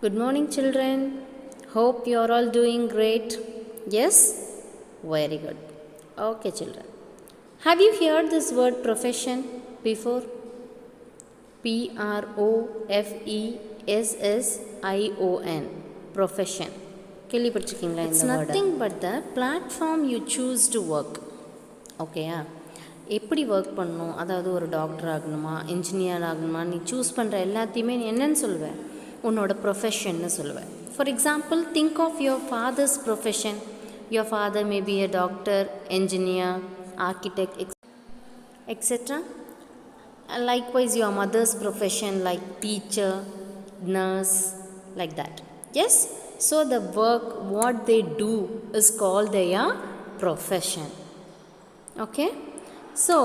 Good morning, children. Hope you are all doing great. Yes? Very good. Okay, children. Have you heard this word profession before? PROFESSION. Profession. கேள்விப்பட்டிருக்கீங்களா இந்த வேர்டை? It's nothing but the platform you choose to work. ஓகேயா? எப்படி work பண்ணணும், அதாவது ஒரு doctor ஆகணுமா, engineer ஆகணுமா, நீ சூஸ் பண்ணுற எல்லாத்தையுமே நீ என்னன்னு சொல்லுவேன்? உன்னோட ப்ரொஃபஷன்னு சொல்லுவேன். For example, think of your father's profession. Your father may be a doctor, engineer, architect, etcetera. Likewise, your mother's profession like teacher, nurse, like that. Yes? So the work, what they do is called their profession. Okay? So,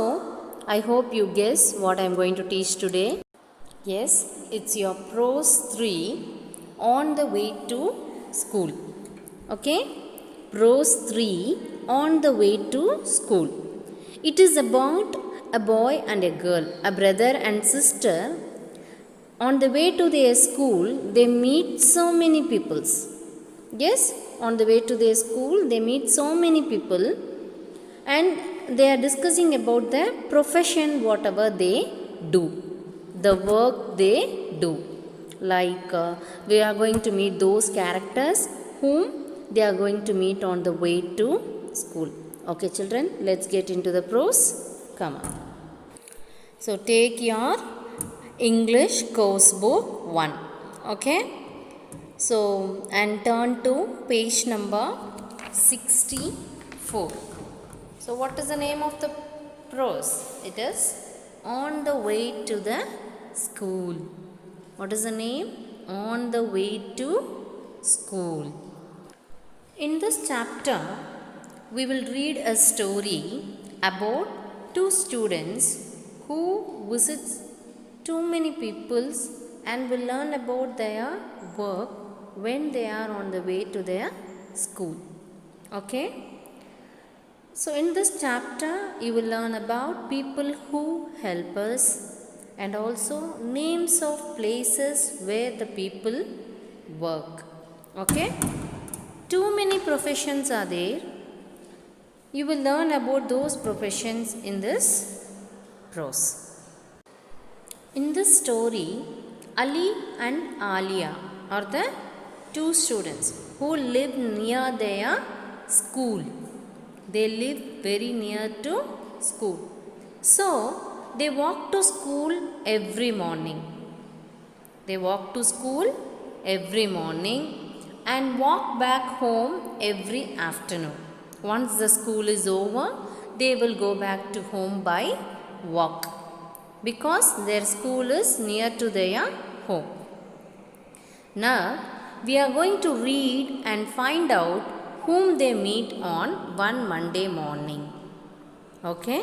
I hope you guess what I am going to teach today. Yes, it's your Prose 3 on the way to school. Okay? Prose 3 on the way to school. It is about a boy and a girl, a brother and sister. On the way to their school, they meet so many peoples. Yes, on the way to their school, they meet so many people, and they are discussing about the profession, whatever they do, the work they do. Like we are going to meet those characters whom they are going to meet on the way to school. Okay, children, let's get into the prose. Come on. So take your English course book 1. Okay. So and turn to page number 64. So what is the name of the prose? It is on the way to the school. What is the name? On the way to school. In this chapter, we will read a story about two students who visits too many peoples and will learn about their work when they are on the way to their school. Okay? So in this chapter, you will learn about people who help us and also names of places where the people work. Okay? Too many professions are there. You will learn about those professions in this prose. In this story, Ali and Alia are the two students who live near their school. They live very near to school. So, they walk to school every morning. They walk to school every morning and walk back home every afternoon. Once the school is over, they will go back to home by walk because their school is near to their home. Now, we are going to read and find out whom they meet on one Monday morning. Okay?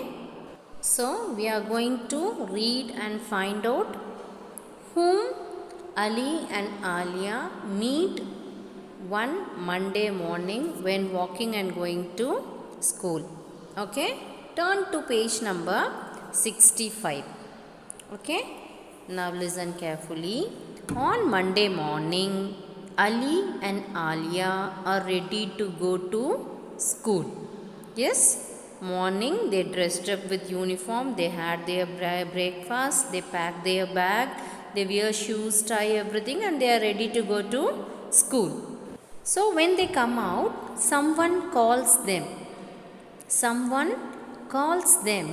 So, we are going to read and find out whom Ali and Alia meet one Monday morning when walking and going to school. Okay? Turn to page number 65. Okay? Now listen carefully. On Monday morning, Ali and Alia are ready to go to school. Yes? Morning, they dressed up with uniform, they had their breakfast, they packed their bag, they wear shoes, tie, everything, and they are ready to go to school. So when they come out, someone calls them. Someone calls them.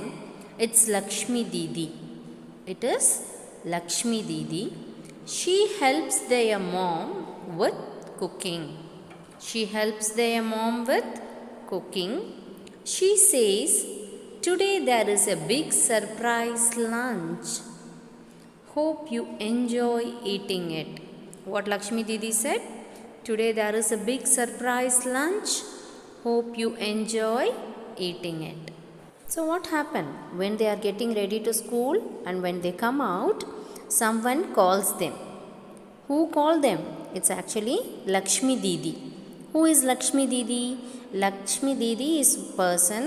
It's Lakshmi Didi. It is Lakshmi Didi. She helps their mom with cooking. She helps their mom with cooking. She says, today there is a big surprise lunch. Hope you enjoy eating it. What Lakshmi Didi said? Today there is a big surprise lunch. Hope you enjoy eating it. So what happened? When they are getting ready to school and when they come out, someone calls them. Who called them? It's actually Lakshmi Didi. Who is Lakshmi Didi? Lakshmi Didi is a person.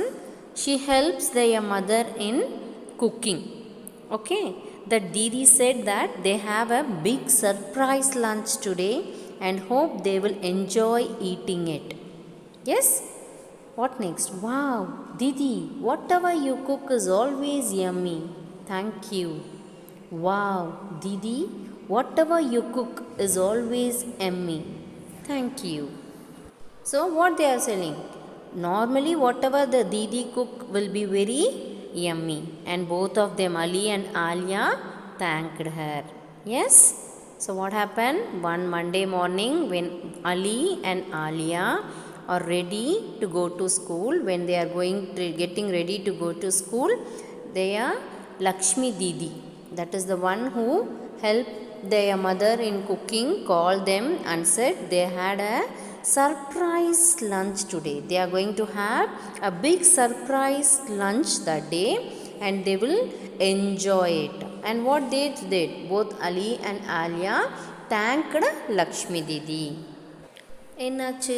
She helps their mother in cooking. Okay? that Didi said that they have a big surprise lunch today and hope they will enjoy eating it. Yes? What next? Wow, Didi, whatever you cook is always yummy. Thank you. Wow, Didi, whatever you cook is always yummy. Thank you. So what they are saying? Normally whatever the Didi cook will be very yummy. And both of them, Ali and Alia, thanked her. Yes? So what happened? One Monday morning when Ali and Alia are ready to go to school, when they are getting ready to go to school, they are Lakshmi Didi, that is the one who helped their mother in cooking, called them and said they had a surprise lunch today. They are going to have a big surprise lunch that day and they will enjoy it. And what they did, both Ali and Alia thanked Lakshmi Didi. என்னாச்சு,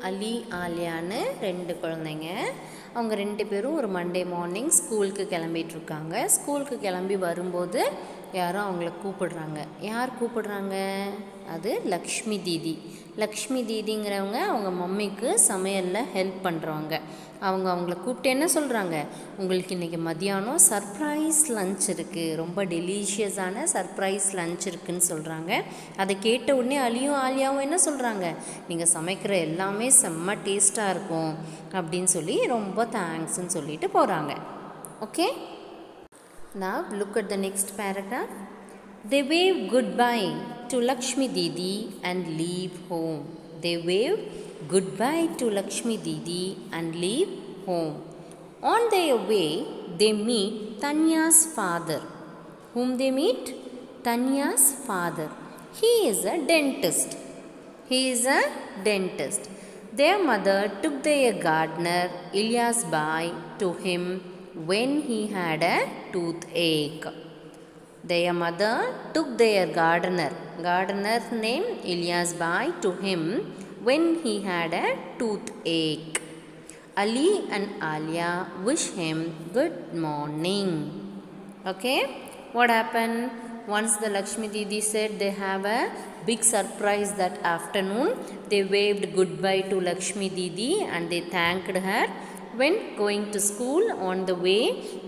அலி ஆலியான்னு ரெண்டு குழந்தைங்க, அவங்க ரெண்டு பேரும் ஒரு Monday morning ஸ்கூலுக்கு கிளம்பிகிட்ருக்காங்க. ஸ்கூலுக்கு கிளம்பி வரும்போது யாரும் அவங்கள கூப்பிடுறாங்க. யார் கூப்பிடுறாங்க? அது லக்ஷ்மி தீதி. லக்ஷ்மி தீதிங்கிறவங்க அவங்க மம்மிக்கு சமையலில் ஹெல்ப் பண்ணுறவங்க. அவங்கள கூப்பிட்டு என்ன சொல்கிறாங்க, உங்களுக்கு இன்றைக்கி மதியானம் சர்ப்ரைஸ் லன்ச் இருக்குது, ரொம்ப டெலிஷியஸான சர்ப்ரைஸ் லன்ச் இருக்குதுன்னு சொல்கிறாங்க. அதை கேட்ட உடனே அலியும் ஆலியாவும் என்ன சொல்கிறாங்க, நீங்கள் சமைக்கிற எல்லாமே செம்ம டேஸ்ட்டாக இருக்கும் அப்படின்னு சொல்லி ரொம்ப தேங்க்ஸ்ன்னு சொல்லிட்டு போகிறாங்க. Okay, now look at the next paragraph. They wave goodbye to Lakshmi Didi and leave home. They wave goodbye to Lakshmi Didi and leave home. On their way, they meet Tanya's father. Whom they meet? Tanya's father. He is a dentist. He is a dentist. Their mother took their gardener Ilyas Bai to him when he had a toothache. Their mother took their gardener's name Ilyas Bai to him when he had a toothache. Ali and Alia wish him good morning. Okay, what happened? Once the Lakshmi Didi said they have a big surprise that afternoon, they waved goodbye to Lakshmi Didi and they thanked her. When going to school, on the way,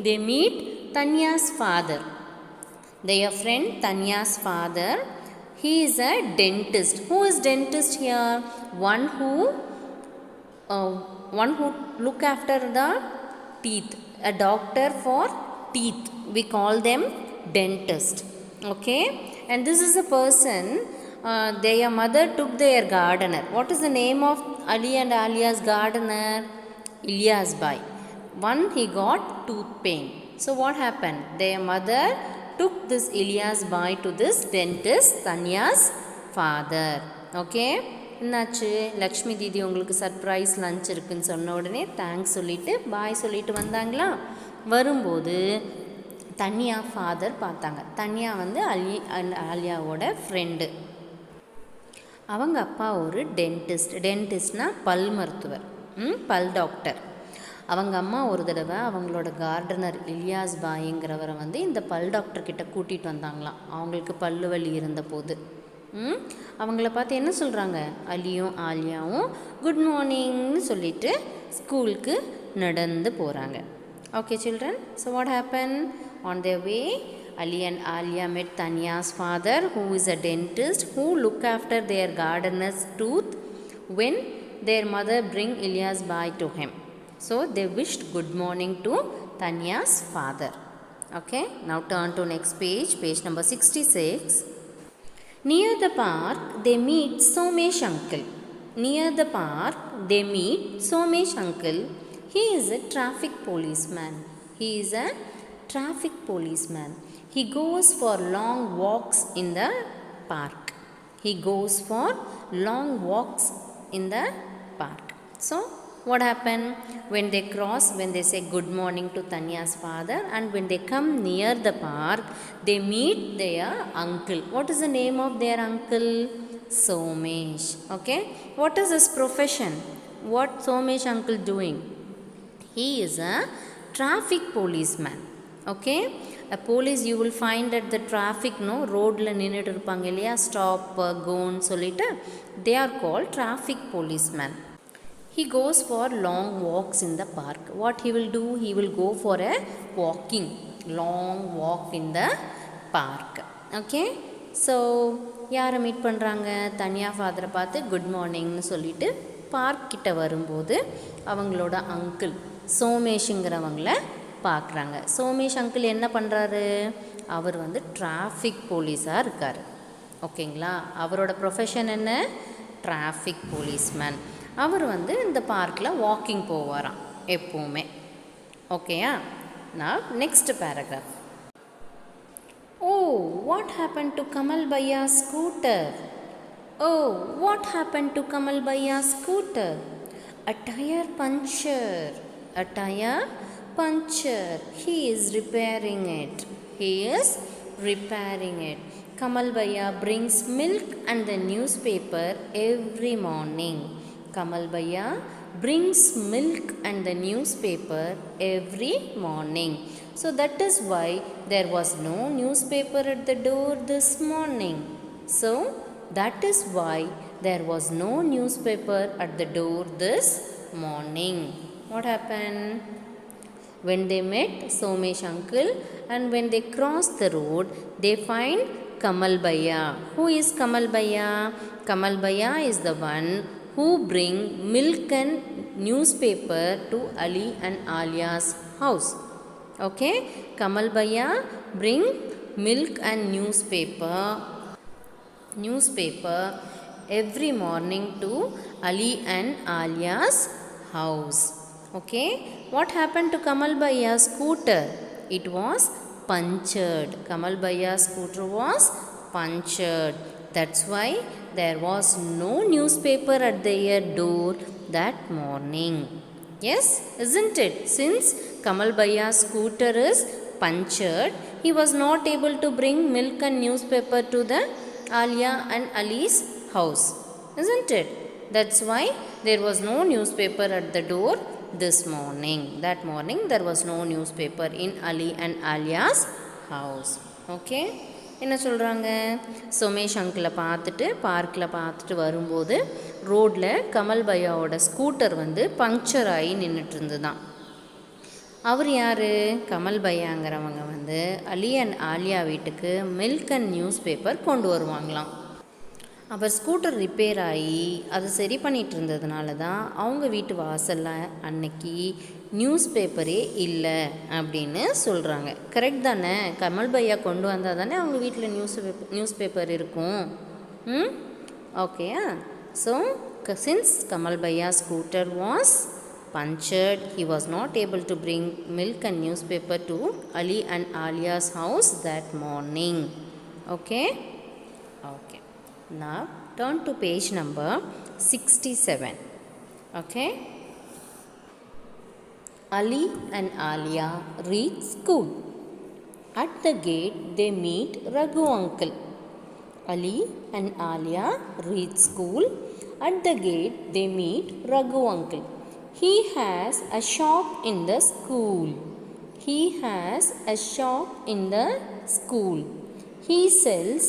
they meet Tanya's father. Their friend Tanya's father, he is a dentist. Who is dentist here? One who look after the teeth. A doctor for teeth. We call them dentist. Okay, and this is a person. Their mother took their gardener. What is the name of Ali and Alia's gardener? Ilyas Bai. One, he got tooth pain. So what happened? Their mother took this Ilyas Bai to this dentist, Tanya's father. Okay, என்னாச்சு, லக்ஷ்மி தீதி உங்களுக்கு surprise lunch இருக்குன்னு சொன்ன உடனே thanks சொல்லிவிட்டு பாய் சொல்லிட்டு வந்தாங்களா. வரும்போது Dhanya father பார்த்தாங்க. தன்யா வந்து அலி அண்ட் ஆலியாவோட ஃப்ரெண்டு. அவங்க அப்பா ஒரு டென்டிஸ்ட்னால் பல் மருத்துவர், பல் டாக்டர். அவங்க அம்மா ஒரு தடவை அவங்களோட கார்டனர் இலியாஸ் பாய்ங்கிறவரை வந்து இந்த பல் டாக்டர்கிட்ட கூட்டிகிட்டு வந்தாங்களாம். அவங்களுக்கு பல்லு வலி இருந்தபோது அவங்கள பார்த்து என்ன சொல்கிறாங்க, அலியும் ஆலியாவும் குட் மார்னிங்னு சொல்லிவிட்டு ஸ்கூலுக்கு நடந்து போகிறாங்க. Okay children, so what happen? On their way, Ali and Alia met Tanya's father, who is a dentist, who look after their gardener's tooth when their mother bring Ilyas Bai to him. So they wished good morning to Tanya's father. Okay, now turn to next page, page number 66. Near the park, they meet Somesh uncle. Near the park, they meet Somesh uncle. He is a traffic policeman. He is a traffic policeman. He goes for long walks in the park. He goes for long walks in the park. So, what happened? When they cross, when they say good morning to Tanya's father, and when they come near the park, they meet their uncle. What is the name of their uncle? Somesh. Okay. What is his profession? What Somesh uncle doing? He is a traffic policeman. Okay, a police you will find at the traffic, no, roadla நின்னுட்டு இருப்பாங்க இல்லையா, stop go ன்னு சொல்லிட்டு, they are called traffic policeman. He goes for long walks in the park. What he will do, he will go for a long walk in the park. Okay, so யாரை meet பண்ணுறாங்க, தனியா ஃபாதரை பார்த்து good மார்னிங்னு சொல்லிட்டு park கிட்ட வரும்போது அவங்களோட uncle சோமேஷுங்கிறவங்கள பார்க்குறாங்க. Somesh uncle என்ன பண்ணுறாரு, அவர் வந்து டிராஃபிக் போலீஸாக இருக்கார். ஓகேங்களா, அவரோட ப்ரொஃபஷன் என்ன, டிராஃபிக் போலீஸ்மேன். அவர் வந்து இந்த பார்க்கில் வாக்கிங் போவாராம் எப்போவுமே. ஓகேயா, நான் next paragraph. Oh, what happened to Kamal Bhaiya's scooter? Oh, what happened to Kamal Bhaiya's scooter? A tire puncture. A tire puncture. He is repairing it. He is repairing it. Kamal Bhaiya brings milk and the newspaper every morning. Kamal Bhaiya brings milk and the newspaper every morning. So that is why there was no newspaper at the door this morning. So that is why there was no newspaper at the door this morning. What happened? When they met Somesh uncle and when they crossed the road, they find Kamal Bhaiya. Who is Kamal Bhaiya? Kamal Bhaiya is the one who bring milk and newspaper to Ali and Alia's house. Okay, Kamal Bhaiya bring milk and newspaper every morning to Ali and Alia's house. Okay, what happened to Kamal Bhaiya's scooter? It was punctured. Kamal Bhaiya's scooter was punctured. That's why there was no newspaper at their door that morning. Yes, isn't it? Since Kamal Bhaiya's scooter is punctured, he was not able to bring milk and newspaper to the Alia and Ali's house. Isn't it? That's why there was no newspaper at the door this morning. That morning there was no newspaper in Ali and Alia's house. Okay, என்ன சொல்கிறாங்க, சோமேஷ் அங்கிளை பார்த்துட்டு பார்க்கில் பார்த்துட்டு வரும்போது ரோட்டில் Kamal பையாவோட scooter வந்து puncture ஆகி நின்றுட்டு இருந்துதான். அவர் யார், கமல் பையாங்கிறவங்க வந்து அலி அண்ட் ஆலியா வீட்டுக்கு மில்க் அண்ட் நியூஸ் பேப்பர் கொண்டு வருவாங்களாம். அவர் ஸ்கூட்டர் ரிப்பேர் ஆகி அது சரி பண்ணிகிட்டு இருந்ததுனால தான் அவங்க வீட்டு வாசலில் அன்னைக்கு நியூஸ் பேப்பரே இல்லை அப்படின்னு சொல்கிறாங்க. கரெக்ட் தானே, கமல் பையா கொண்டு வந்தால் தானே அவங்க வீட்டில் நியூஸ் பேப்பர் இருக்கும். ஓகேயா, so since Kamal Bhaiya scooter was punctured, he was not able to bring milk and newspaper to Ali and Alia's house that morning. Okay, now turn to page number 67. Okay, Ali and Alia reach school. At the gate they meet Raghu uncle. Ali and Alia reach school. At the gate they meet Raghu uncle. He has a shop in the school. He has a shop in the school. He sells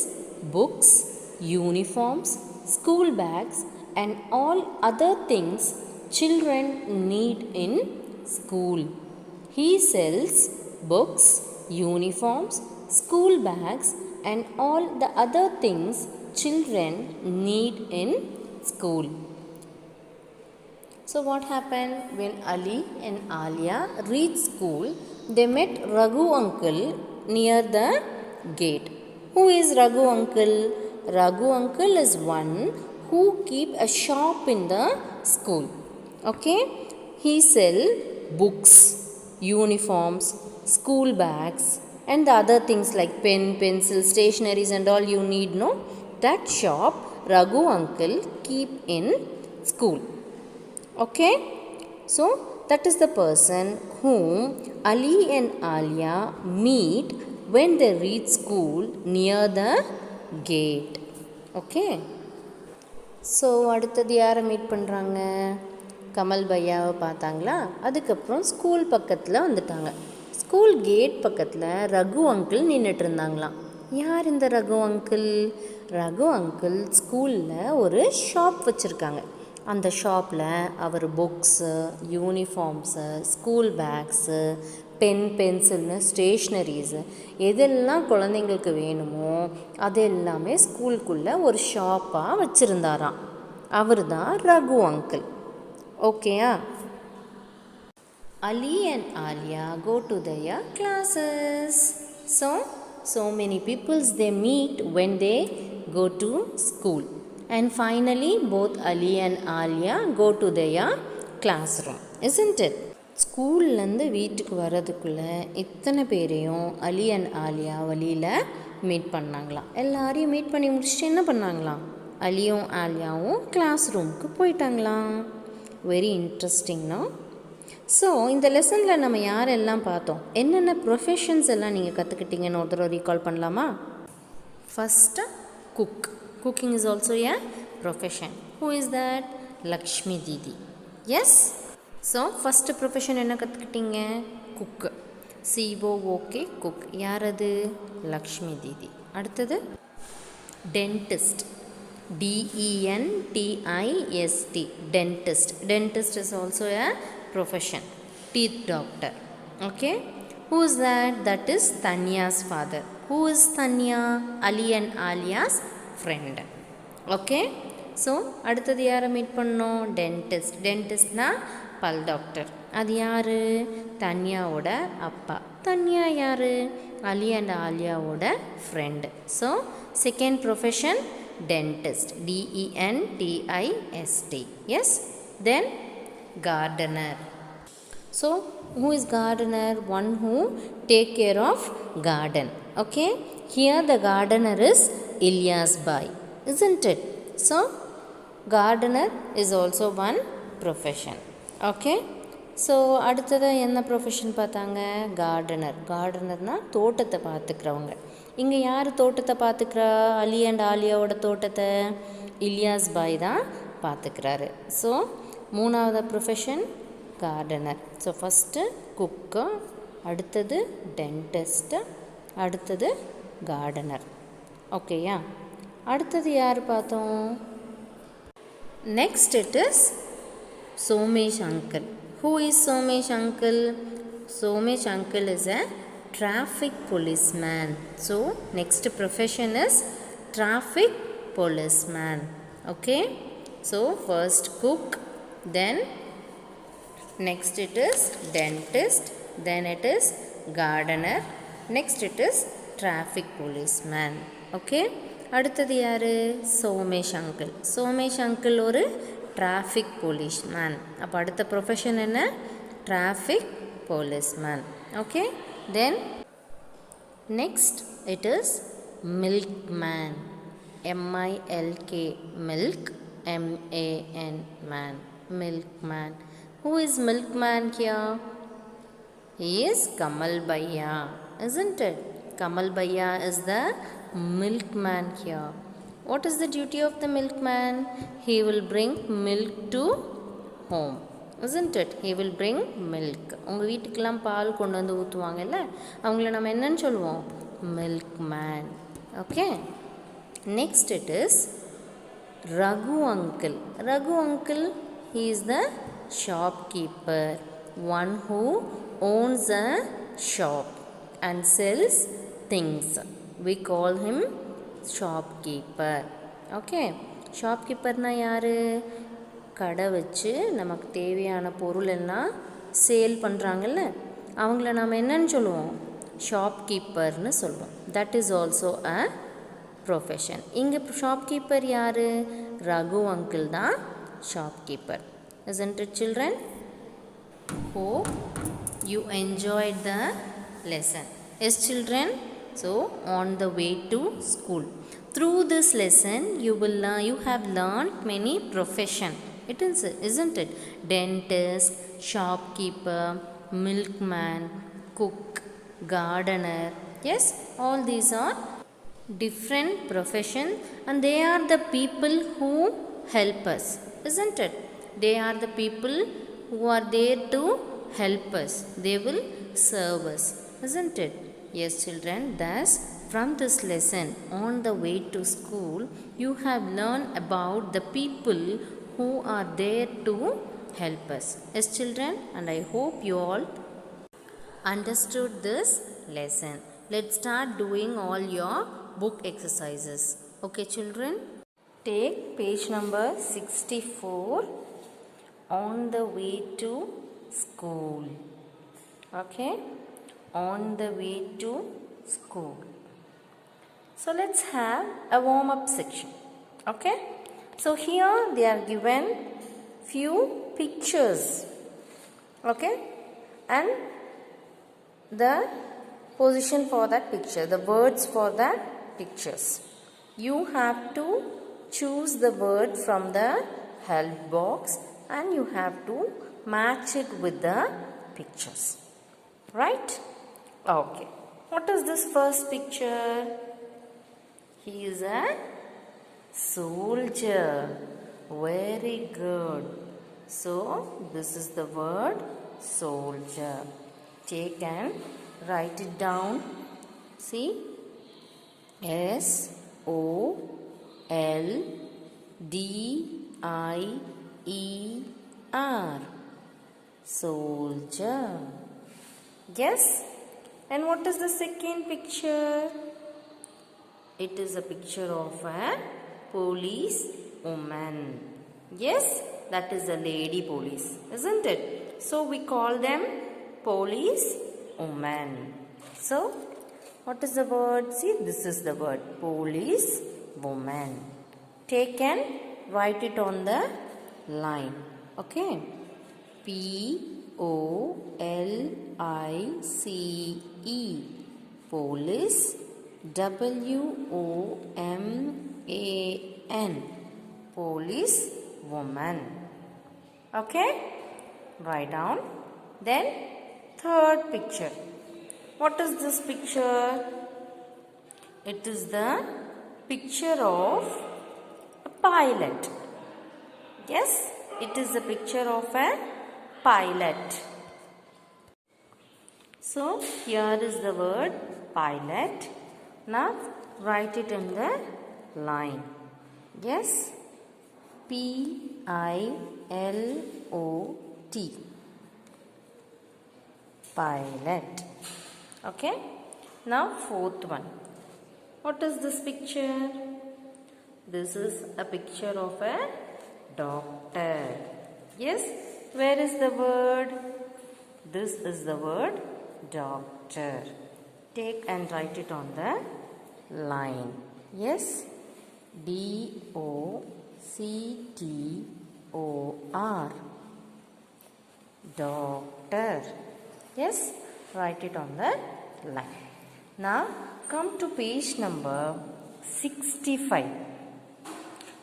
books, uniforms, school bags and all other things children need in school. He sells books, uniforms, school bags and all the other things children need in school. So what happened when Ali and Alia reached school? They met Raghu uncle near the gate. Who is Raghu uncle? Raghu uncle is one who keep a shop in the school. Okay, he sell books, uniforms, school bags and the other things like pen, pencil, stationaries and all you need, no? That shop Raghu uncle keep in school. Okay, so that is the person whom Ali and Alia meet when they reach school near the gate. Okay, so அடுத்தது யாரை meet பண்ணுறாங்க, கமல் பையாவை பார்த்தாங்களா, அதுக்கப்புறம் school பக்கத்தில் வந்துட்டாங்க. School gate பக்கத்தில் Raghu uncle நின்றுட்டு இருந்தாங்களாம். யார் இந்த ரகு அங்கிள்? ரகு அங்கிள் ஸ்கூலில் ஒரு ஷாப் வச்சுருக்காங்க. அந்த ஷாப்பில் அவர் books, uniforms, school bags, pen, பென்சில்னு ஸ்டேஷ்னரிஸு எதெல்லாம் குழந்தைங்களுக்கு வேணுமோ அது எல்லாமே ஸ்கூலுக்குள்ளே ஒரு ஷாப்பாக வச்சுருந்தாராம். அவர் தான் ரகு அங்கிள். ஓகேயா? Ali and Alia go to their classes. So many peoples they meet when they go to school. And finally both Ali and Alia go to their classroom. Isn't it? ஸ்கூல்லேருந்து வீட்டுக்கு வர்றதுக்குள்ளே இத்தனை பேரையும் அலி அண்ட் ஆலியா வழியில் meet பண்ணாங்களாம். எல்லாரையும் meet பண்ணி முடிச்சுட்டு என்ன பண்ணாங்களாம்? அலியும் ஆலியாவும் கிளாஸ் ரூமுக்கு போயிட்டாங்களாம். வெரி இன்ட்ரெஸ்டிங்னா. ஸோ இந்த லெசனில் நம்ம யாரெல்லாம் பார்த்தோம், என்னென்ன ப்ரொஃபஷன்ஸ் எல்லாம் நீங்கள் கற்றுக்கிட்டீங்கன்னு ஒரு தடவை ரீகால் பண்ணலாமா? First cook. Cooking is also a profession. Who is that? Lakshmi didi. Yes. So first profession என்ன கற்றுக்கிட்டீங்க? குக்கு. COOK cook. யார் அது? லக்ஷ்மி தீதி. அடுத்தது dentist. DENTIST dentist. Dentist is also a profession. Teeth doctor. Okay. Who is that? That is Tanya's father. Who is Tanya? Ali and Alia's friend. Okay. So அடுத்தது யாரை meet பண்ணோம்? Dentist. டென்டிஸ்ட்னா பல் doctor. அது யார்? தன்யாவோட அப்பா. தன்யா யார்? அலி அண்ட் ஆலியாவோட friend. So second profession dentist. DENTIST. Yes. Then gardener. So who is gardener? One who take care of garden. Okay. Here the gardener is Ilyas Bhai, isn't it? So gardener is also one profession. Okay. So அடுத்தது என்ன profession பார்த்தாங்க? Gardener. கார்டனர்னால் தோட்டத்தை பார்த்துக்கிறவங்க. இங்கே யார் தோட்டத்தை பார்த்துக்கிறா? அலி and ஆலியாவோட தோட்டத்தை இலியாஸ் பாய் தான் பார்த்துக்கிறாரு. So மூணாவது ப்ரொஃபஷன் கார்டனர். ஸோ ஃபஸ்ட்டு குக்கு, அடுத்தது டென்டிஸ்ட்டு, அடுத்தது கார்டனர். ஓகேயா? அடுத்தது யார் பார்த்தோம்? Next it is Somesh uncle. Who is Somesh uncle? Somesh uncle is a traffic policeman. So next profession is traffic policeman. Okay. So first cook, then next it is dentist, then it is gardener, next it is traffic policeman. Okay. அடுத்தது யார்? Somesh uncle. Somesh uncle ஒரு traffic policeman. அப்போ அடுத்த profession என்ன? Traffic policeman. Okay. Then next it is milk man. MILK milk, MAN man. Milk man. Who is milk man here? He is Kamal Bhaiya, isn't it? Kamal Bhaiya is the milkman here. What is the duty of the milkman? He will bring milk to home, isn't it? He will bring milk. உங்கள் வீட்டுக்கெல்லாம் பால் கொண்டு வந்து ஊற்றுவாங்கல்ல, அவங்கள நம்ம என்னன்னு சொல்லுவோம்? milkman. Okay. Next it is Raghu uncle. Raghu uncle, he is the shopkeeper, one who owns a shop and sells things. We call him shopkeeper. Okay. ஷாப்கீப்பர்னால் யார்? கடை வச்சு நமக்கு தேவையான பொருள் எல்லாம் சேல் பண்ணுறாங்கல்ல, அவங்கள நாம் என்னன்னு சொல்லுவோம்? ஷாப்கீப்பர்னு சொல்லுவோம். That is also a profession. இங்கே ஷாப்கீப்பர் யார்? ரகு அங்கிள் தான் shopkeeper. Isn't it children? Hope you enjoyed the lesson. Yes children. So on the way to school, through this lesson you have learned many profession. It is, isn't it? Dentist, shopkeeper, milkman, cook, gardener. Yes, all these are different professions and they are the people who help us, isn't it? They are the people who are there to help us. They will serve us. Isn't it? Yes, children. Thus, from this lesson on the way to school, you have learned about the people who are there to help us. Yes, children. And I hope you all understood this lesson. Let's start doing all your book exercises. Okay, children? Take page number 64, on the way to school. Okay? On the way to school. So let's have a warm-up section. Okay? So here they are given few pictures. Okay? And the position for that picture, the words for the pictures. You have to choose the word from the help box and you have to match it with the pictures. Right? Okay. What is this first picture? He is a soldier. Very good. So, this is the word soldier. Take and write it down. See? S-O-L-D-I-E-R. Soldier. Yes? And what is the second picture? It is a picture of a police woman. Yes? That is a lady police. Isn't it? So, we call them police woman. So, what is the word? See, this is the word police woman. Take and write it on the line. Okay. P-O-L-I-C-E. Police. W-O-M-A-N. Police woman. Okay. Write down. Then third picture. What is this picture? It is the picture of a pilot. Yes, it is the picture of a pilot. So, here is the word pilot. Now, write it in the line. Yes, P-I-L-O-T. Pilot. Okay. Now fourth one. What is this picture? This is a picture of a doctor. Yes. Where is the word? This is the word doctor. Take and write it on the line. Yes. D-O-C-T-O-R. Doctor. Yes, write it on the line. Now, come to page number 65.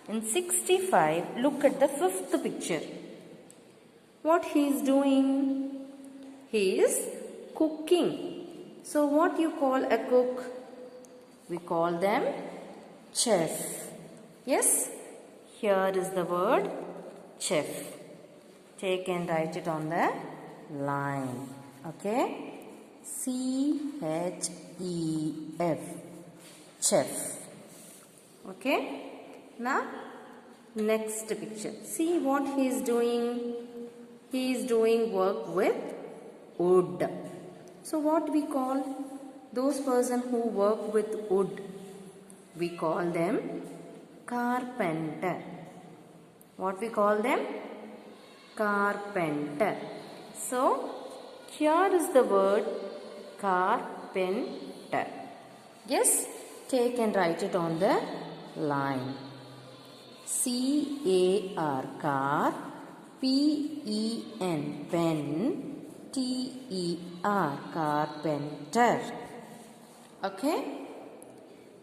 In 65, look at the fifth picture. What he is doing? He is cooking. So, what you call a cook? We call them chef. Yes, here is the word chef. Take and write it on the line. Okay, C-H-E-F, chef. Okay, now next picture. See what he is doing. He is doing work with wood. So what we call those person who work with wood? We call them carpenter. What we call them? Carpenter. So, here is the word carpenter. Yes, take and write it on the line. C-A-R, car, P-E-N, pen, T-E-R, carpenter. Okay?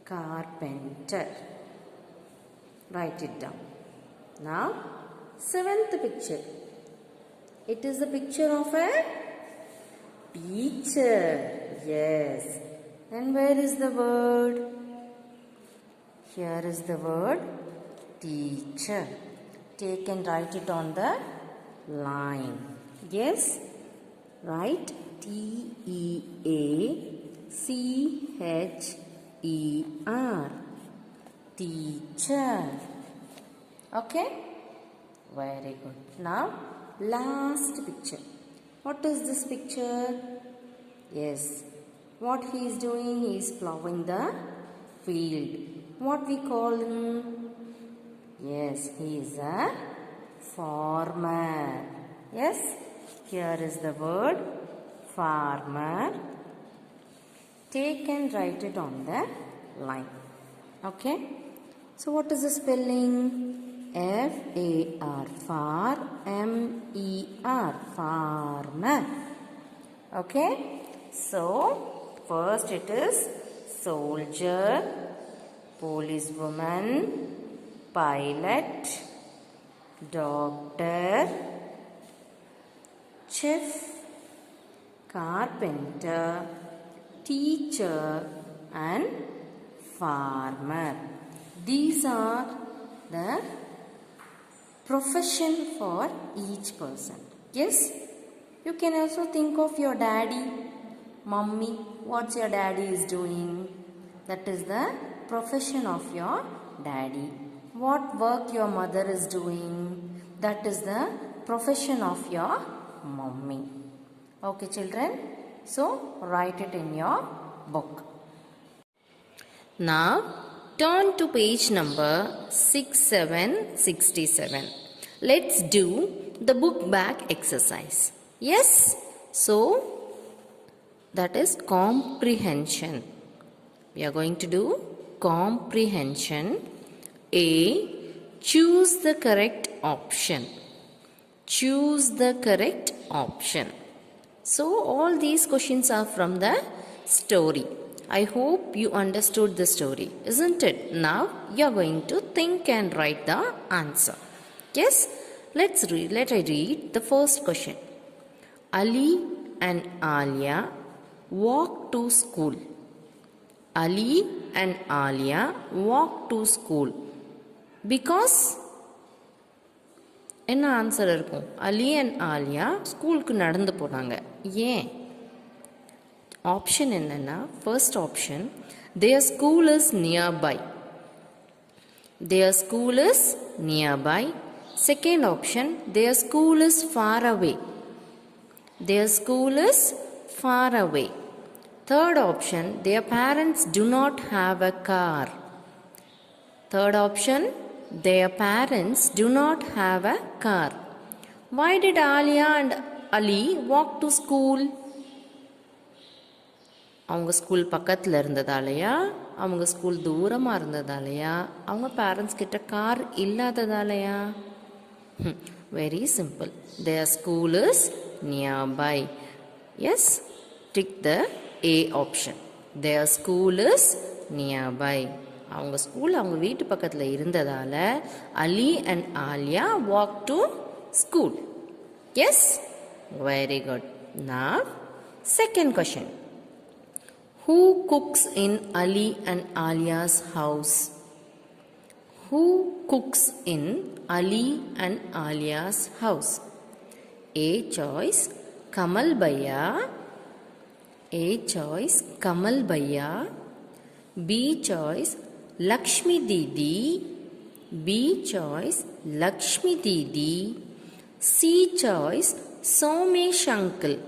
Carpenter. Write it down. Now, seventh picture. It is a picture of a teacher. Yes. And where is the word? Here is the word teacher. Take and write it on the line. Yes. Write T-E-A-C-H-E-R. Teacher. Okay? Very good. Now, last picture. What is this picture? Yes. What he is doing? He is plowing the field. What we call him? Yes, he is a farmer. Yes, here is the word farmer. Take and write it on the line. Okay. So what is the spelling? F-A-R, far, M-E-R, farmer. Okay. So first it is soldier, policewoman, pilot, doctor, chef, carpenter, teacher and farmer. These are the profession for each person. Yes, you can also think of your daddy, mummy. What's your daddy is doing? That is the profession of your daddy. What work your mother is doing? That is the profession of your mummy. Okay, children. So, write it in your book. Now, turn to page number 6767. Let's do the book back exercise. Yes? So, that is comprehension. We are going to do comprehension. A. Choose the correct option. Choose the correct option. So, all these questions are from the story. I hope you understood the story, isn't it? Now, you are going to think and write the answer. Yes? Let's read. Let I read the first question. Ali and Alia walk to school. Ali and Alia walk to school. Because என்ன answer இருக்கும்? அலி and Alia ஸ்கூலுக்கு நடந்து போனாங்க. ஏன்? Option என்னன்னா, first option, their school is nearby. Their school is nearby. Second option, their school is far away. Their school is far away. Third option, their parents do not have a car. Third option, their parents do not have a car. Why did Alia and Ali walk to school? அவங்க school பக்கத்தில் இருந்ததாலையா, அவங்க school தூரமாக இருந்ததாலையா, அவங்க parents கிட்ட car இல்லாததாலையா? Very simple. their school is nearby. Yes, tick the A option. their school is nearby. அவங்க ஸ்கூல் அவங்க வீட்டு பக்கத்தில் இருந்ததால் Ali and Aliya walk to school. Yes, very good. Now, second question. Who cooks in Ali and Alia's house? Who cooks in Ali and Alia's house? A choice, Kamal Bhaiya. A choice, Kamal Bhaiya. B choice, Lakshmi Didi. B choice, Lakshmi Didi. C choice, Somesh uncle.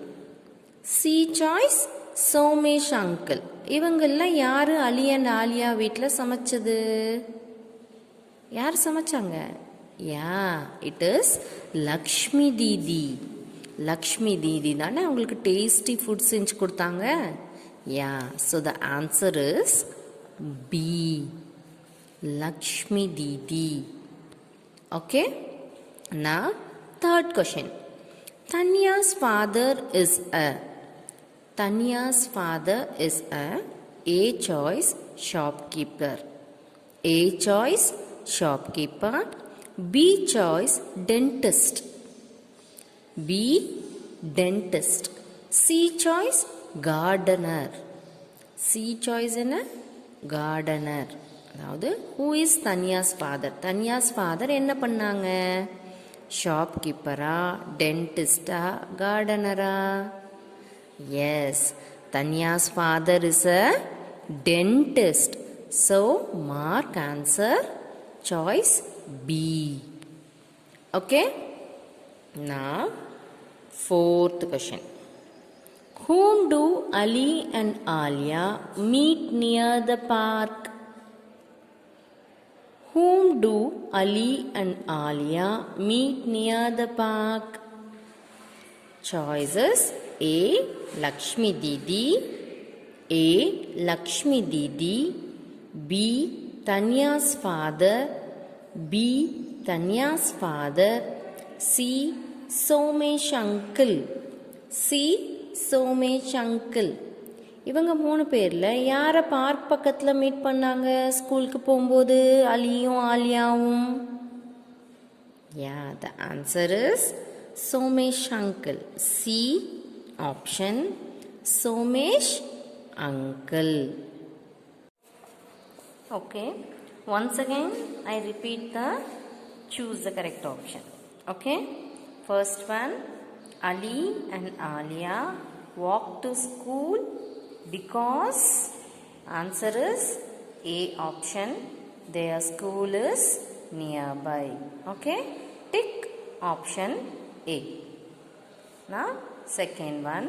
C choice, Somesh uncle. இவங்கெல்லாம் யார் Ali and Aliya வீட்டில் சமைச்சது? யார் சமைச்சாங்க? Yeah, it is Lakshmi didi. Lakshmi didi தானே அவங்களுக்கு tasty food செஞ்சு கொடுத்தாங்க. Yeah, so the answer is B, Lakshmi didi. Okay. Now, third question. Tanya's father is a. Tanya's father is a choice, shopkeeper. A choice, shopkeeper. B choice, dentist. B, dentist. C choice, gardener. C choice என்ன? gardener. அதாவது who is Tanya's father? Tanya's father என்ன பண்ணாங்க? ஷாப்கீப்பரா, டென்டிஸ்டா, கார்டனரா? Yes, Tanya's father is a dentist. So, mark answer choice B. Okay? Now, fourth question. Whom do Ali and Alia meet near the park? Whom do Ali and Alia meet near the park? Choices A. Lakshmi Didi, A. Lakshmi Didi, B. Tanya's father, B. Tanya's father, C. Somesh uncle, C. Somesh uncle. இவங்க 3 பேரில் யாரை park பக்கத்தில் meet பண்ணாங்க ஸ்கூலுக்கு போகும்போது அலியும் ஆலியாவும்? Yeah, the answer is Somesh uncle. C option, Somesh uncle. Okay, once again I repeat the choose the correct option. Okay, first one, Ali and Alia walk to school because answer is A option, their school is nearby. Okay, tick option A. Now second one,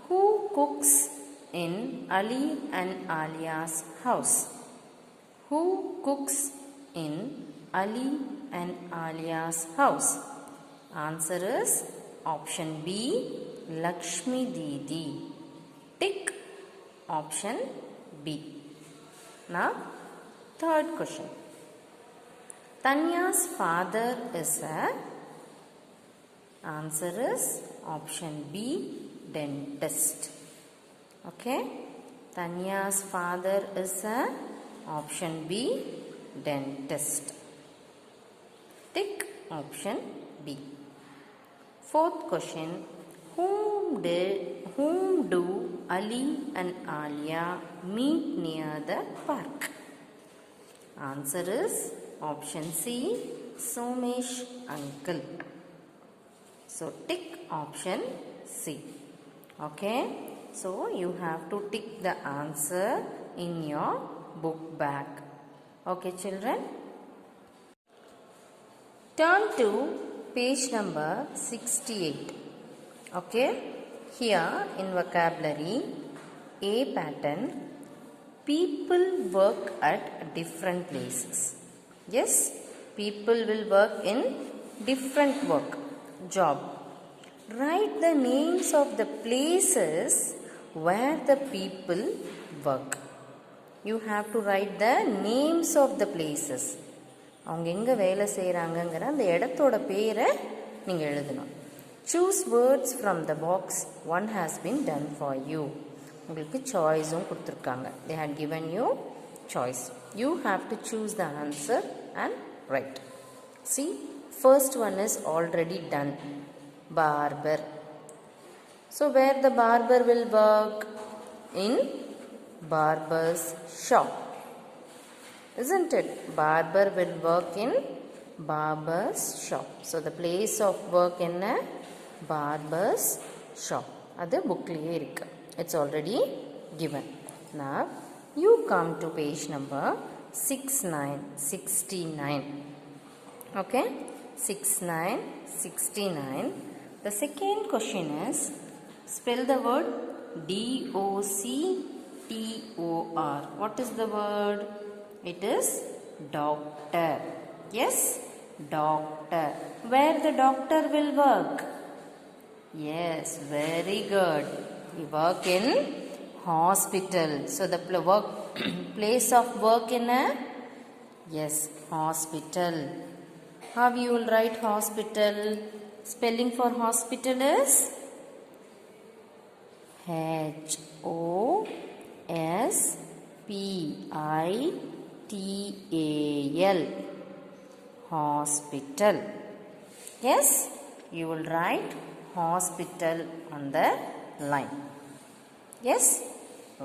who cooks in Ali and Alia's house? Who cooks in Ali and Alia's house? Answer is option B, Lakshmi Didi. Tick option B. Now third question. Tanya's father is a, answer is option B, dentist. Okay, Tanya's father is a, option B, dentist. Tick option B. Fourth question. Whom do Ali and Alia meet near the park? Answer is option C, Somesh uncle. So tick option C. Okay, so you have to tick the answer in your book bag. Okay children, turn to page number 68. Okay, here in vocabulary A pattern, people work at different places. Yes, people will work in different work, job. Write the names of the places where the people work. You have to write the names of the places. அவங்க எங்கே வேலை செய்கிறாங்கங்கிற அந்த இடத்தோட பேரை நீங்கள் எழுதணும். Choose words from the box. One has been done for you. உங்களுக்கு சாய்ஸும் கொடுத்துருக்காங்க. They had given you choice. You have to choose the answer and write. See, first one is already done. Barber. So where the barber will work? In barber's shop. Isn't it? Barber will work in barber's shop. So the place of work in a barber's shop. அது புக்லேயே இருக்கு. It's already given. Now you come to page number 69. Okay, 69. The second question is, spell the word D-O-C-T-O-R. What is the word? It is doctor. Yes, doctor. Where the doctor will work? Yes, very good. We work in hospital. So the place of work in a, yes, hospital. How you will write hospital? Spelling for hospital is H-O-S-P-I-T-A-L. Hospital. Yes, you will write hospital on the line. Yes,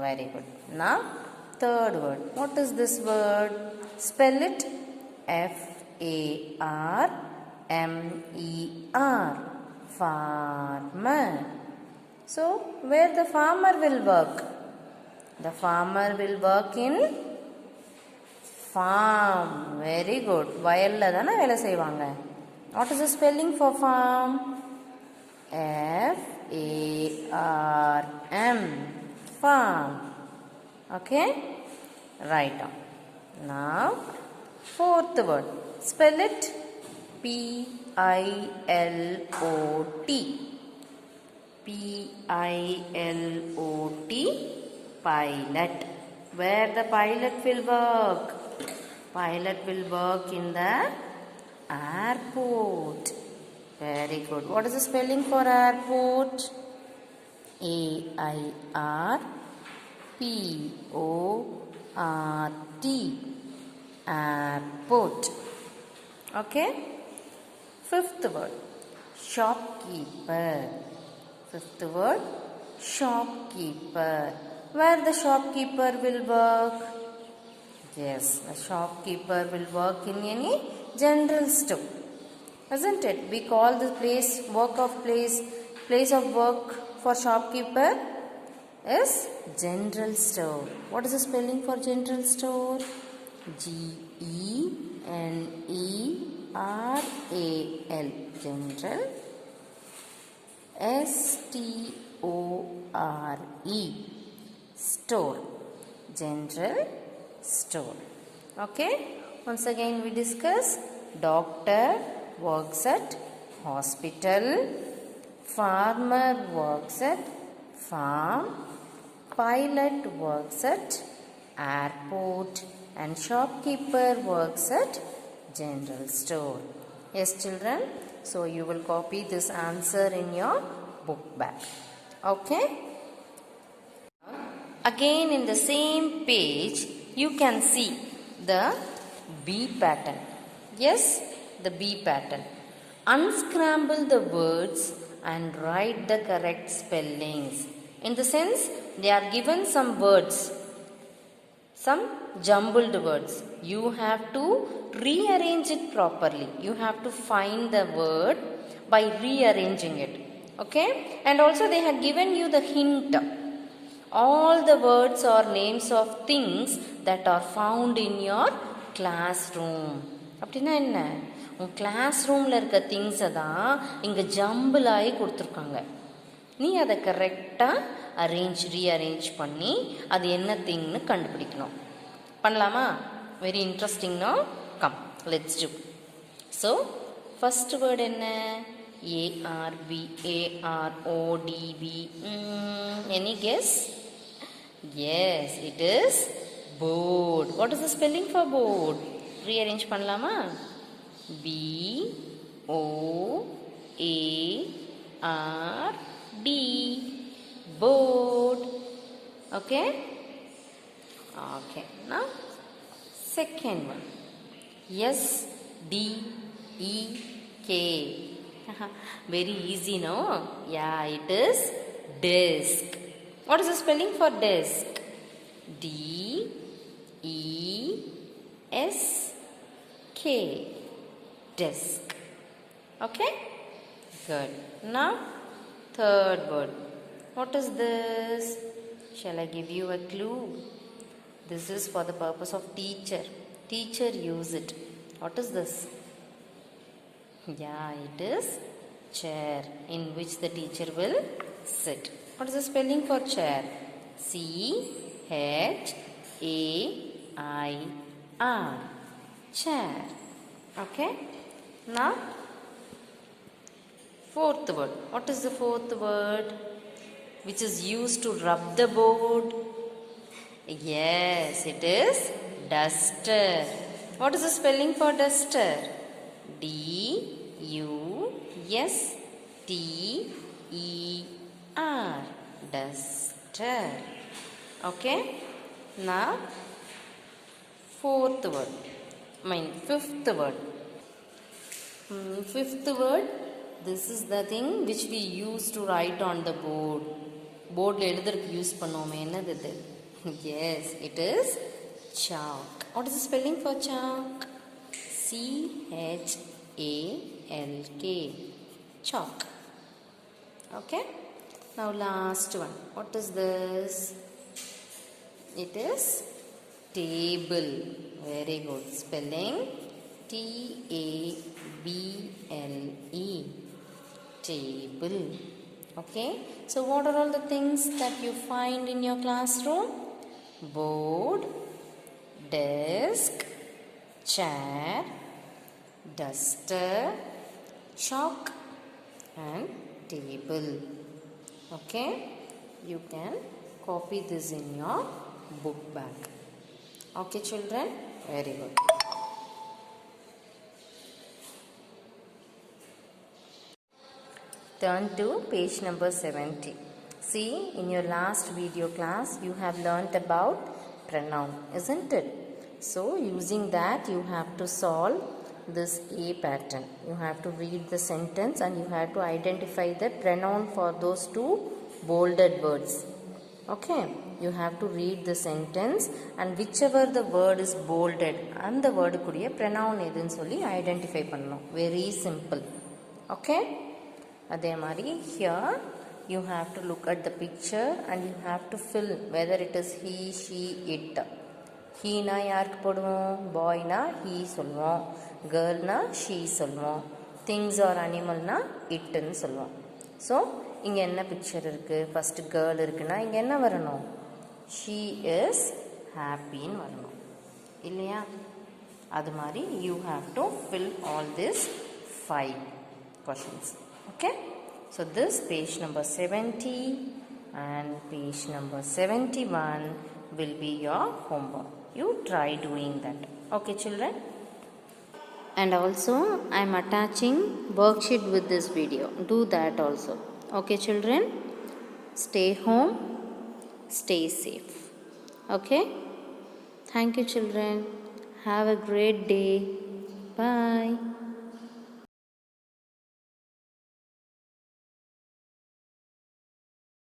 very good. Now third word. What is this word? Spell it. F-A-R-M-E-R. Farmer. So where the farmer will work? The farmer will work in farm. Very good. வயல்ல தான வேலை செய்வாங்க. What is the spelling for farm? F-A-R-M. Farm. Okay? Write down. Now, fourth word. Spell it. P-I-L-O-T. P-I-L-O-T. Pilot. Where the pilot will work? Pilot will work in the airport. Very good. What is the spelling for airport? A-I-R-P-O-R-T. Airport. Okay? Fifth word. Shopkeeper. Fifth word. Shopkeeper. Where the shopkeeper will work? Yes, the shopkeeper will work in any general store. Isn't it? We call the place of work for shopkeeper is general store. What is the spelling for general store? G-E-N-E-R-A-L. General. S-T-O-R-E. Store. General store. Okay? Once again we discuss. Doctor works at hospital. Farmer works at farm. Pilot works at airport. And shopkeeper works at general store. Yes, children? So you will copy this answer in your book bag. Okay? Again in the same page, you can see the B pattern. Yes, the B pattern. Unscramble the words and write the correct spellings. In the sense, they are given some words, some jumbled words. You have to rearrange it properly. You have to find the word by rearranging it. Okay? And also they have given you the hint. All the words are names of things that are found in your classroom. அப்படின்னா என்ன? உன் class ரூமில் இருக்க திங்ஸை தான் இங்கே jumble ஆகி கொடுத்துருக்காங்க. நீ அதை கரெக்டாக ரீஅரேஞ்ச் பண்ணி அது என்ன திங்னு கண்டுபிடிக்கணும். பண்ணலாமா? வெரி இன்ட்ரெஸ்டிங்னா come let's do. So first word என்ன? ARB, ARODB. Any guess? Yes, it is board. What is the spelling for board? Rearrange பண்ணலாமா? B-O-A-R-D. Board. Okay? Okay. Now, second one. S-D-E-K. Very easy, no? Yeah, it is desk. What is the spelling for desk? D-E-S-K. Desk. Okay? Good. Now, third word. What is this? Shall I give you a clue? This is for the purpose of teacher. Teacher use it. What is this? Yeah, it is chair in which the teacher will sit. What is the spelling for chair? C-H-A-I-R. Chair. Okay? Now, fourth word. What is the fourth word? Which is used to rub the board? Yes, it is duster. What is the spelling for duster? D-U-S-T-E-R. Duster. Okay? Now, fifth word. Fifth word. This is the thing which we use to write on the board. Board எழுதுறதுக்கு use பண்ணுவோமே, என்னது இது? Yes, it is chalk. What is the spelling for chalk? C-H-A-L-K. Chalk. Okay? Now last one. What is this? It is table. Very good. Spelling T-A-B-L-E. Table. Okay. So what are all the things that you find in your classroom? Board, desk, chair, duster, chalk and table. Okay. You can copy this in your book bag. Okay children, very good. Turn to page number 70. See, in your last video class you have learnt about pronoun, isn't it? So using that you have to solve this A pattern. You have to read the sentence and you have to identify the pronoun for those two bolded words. Okay, you have to read the sentence and whichever the word is bolded and the word kudiya pronoun edunu solli identify pannom. Very simple. Okay, adhe mari here you have to look at the picture and you have to fill whether it is he, she, it. He na யாருக்கு போடுவோம், boy na he சொல்லுவோம், girl na she சொல்லுவோம், things or animal na it ன்னு சொல்லுவோம். So இங்கே என்ன picture இருக்குது? First girl இருக்குன்னா இங்கே என்ன வரணும்? she is happyன்னு வரணும் இல்லையா? அது மாதிரி you have to fill all these 5 questions. Okay, so this page number 70 and page number 71 will be your homework. You try doing that. Okay children, and also I am attaching worksheet with this video. Do that also. Okay children, stay home, stay safe. Okay, thank you children. Have a great day. Bye.